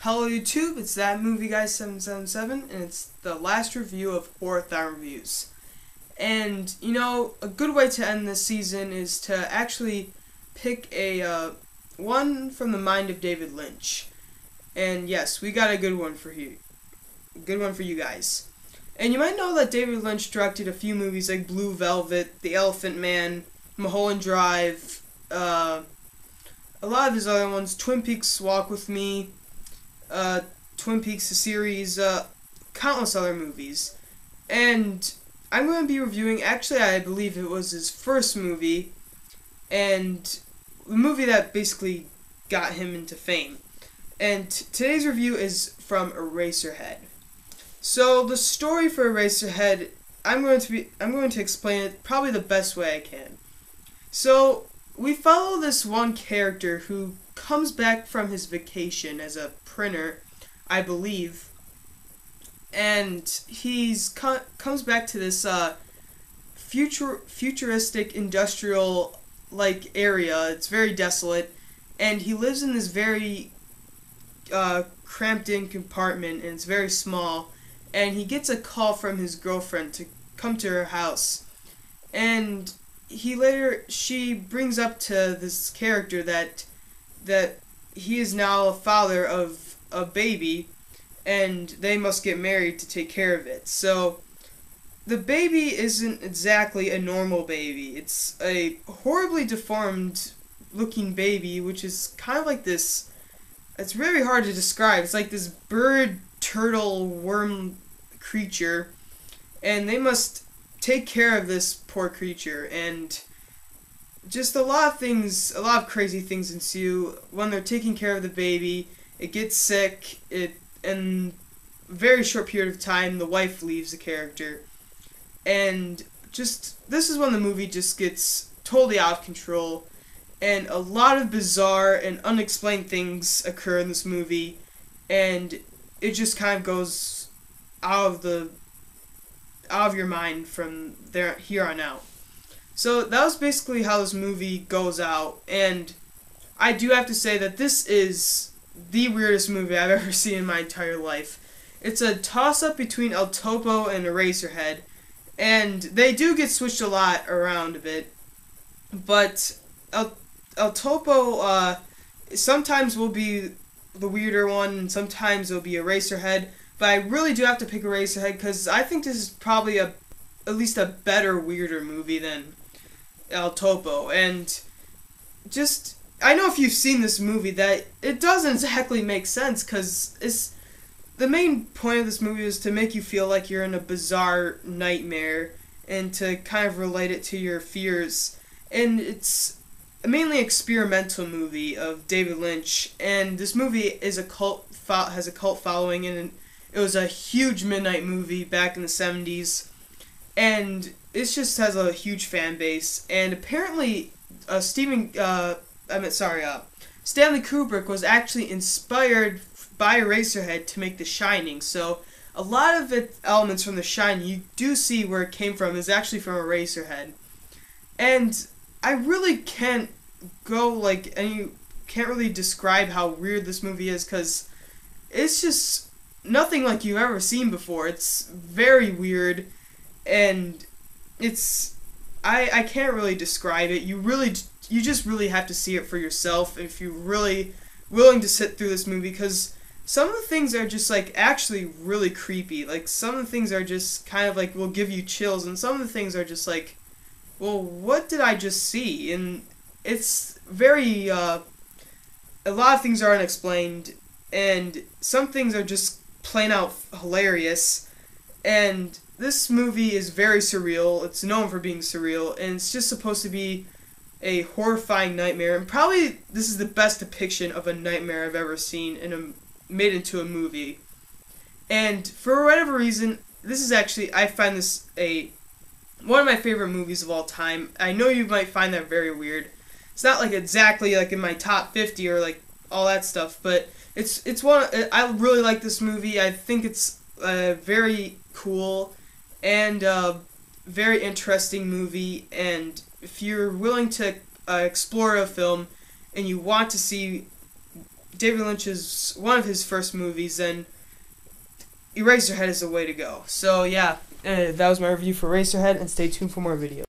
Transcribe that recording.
Hello YouTube, it's that movie guy 777, and it's the last review of Horathon Reviews. And you know, a good way to end this season is to actually pick a one from the mind of David Lynch. And yes, we got a good one for you. Good one for you guys. And you might know that David Lynch directed a few movies like Blue Velvet, The Elephant Man, Mulholland Drive, a lot of his other ones, Twin Peaks Walk With Me, Twin Peaks the series, countless other movies. And I'm going to be reviewing, actually I believe it was his first movie, and the movie that basically got him into fame. And today's review is from Eraserhead. So the story for Eraserhead, I'm going to explain it probably the best way I can. So we follow this one character who comes back from his vacation as a printer, I believe, and he's comes back to this futuristic industrial like area. It's very desolate, and he lives in this very cramped in compartment, and it's very small. And he gets a call from his girlfriend to come to her house, and she brings up to this character that he is now a father of a baby, and they must get married to take care of it. So the baby isn't exactly a normal baby. It's a horribly deformed looking baby, which is kind of like this, it's very hard to describe. It's like this bird, turtle, worm creature, and they must take care of this poor creature, and just a lot of crazy things ensue when they're taking care of the baby. It gets sick. In a very short period of time, the wife leaves the character, and this is when the movie just gets totally out of control, and a lot of bizarre and unexplained things occur in this movie, and it just kind of goes out of your mind from here on out. So that was basically how this movie goes out, and I do have to say that this is the weirdest movie I've ever seen in my entire life. It's a toss-up between El Topo and Eraserhead, and they do get switched a lot around a bit, but El Topo sometimes will be the weirder one, and sometimes it'll be Eraserhead, but I really do have to pick Eraserhead because I think this is probably at least a better, weirder movie than El Topo. And just, I know if you've seen this movie that it doesn't exactly make sense, because the main point of this movie is to make you feel like you're in a bizarre nightmare and to kind of relate it to your fears. And it's a mainly experimental movie of David Lynch, and this movie is has a cult following, and it was a huge midnight movie back in the 70s, and it just has a huge fan base. And apparently, Stanley Kubrick was actually inspired by Eraserhead to make The Shining. So a lot of its elements from The Shining, you do see where it came from, is actually from Eraserhead. And I really can't can't really describe how weird this movie is, because it's just nothing like you've ever seen before. It's very weird, and I can't really describe it. You just really have to see it for yourself if you're really willing to sit through this movie, because some of the things are just like actually really creepy. Like some of the things are just kind of like will give you chills, and some of the things are just like, well, what did I just see? And it's very a lot of things are unexplained, and some things are just plain out hilarious. And this movie is very surreal. It's known for being surreal, and it's just supposed to be a horrifying nightmare. And probably this is the best depiction of a nightmare I've ever seen made into a movie. And for whatever reason, this is actually, I find this one of my favorite movies of all time. I know you might find that very weird. It's not like exactly like in my top 50 or like all that stuff, but it's one. I really like this movie. I think it's very cool and very interesting movie. And if you're willing to explore a film and you want to see David Lynch is one of his first movies, then Eraserhead is the way to go. So yeah, that was my review for Eraserhead, and stay tuned for more videos.